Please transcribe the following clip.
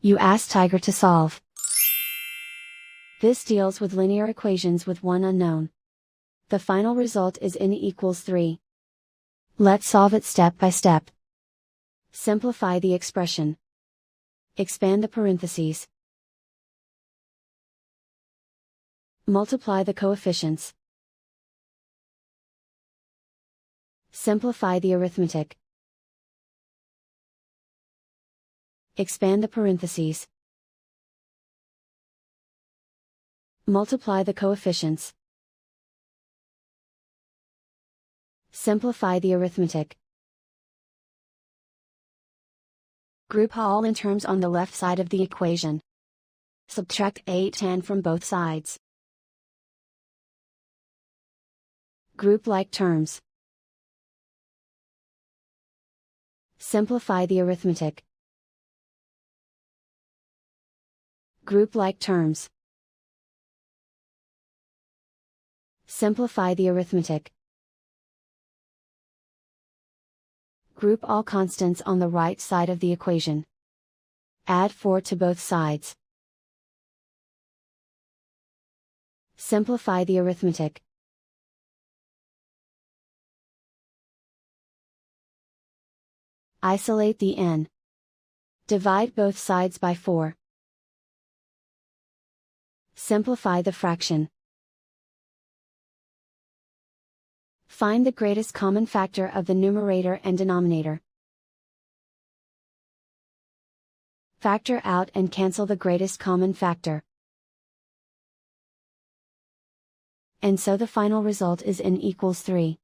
You ask Tiger to solve. This deals with linear equations with one unknown. The final result is n equals 3. Let's solve it step by step. Simplify the expression. Expand the parentheses. Multiply the coefficients. Simplify the arithmetic. Expand the parentheses. Multiply the coefficients. Simplify the arithmetic. Group all in terms on the left side of the equation. Subtract 8n from both sides. Group like terms. Simplify the arithmetic. Group like terms. Simplify the arithmetic. Group all constants on the right side of the equation. Add 4 to both sides. Simplify the arithmetic. Isolate the n. Divide both sides by 4. Simplify the fraction. Find the greatest common factor of the numerator and denominator. Factor out and cancel the greatest common factor. And so the final result is n equals 3.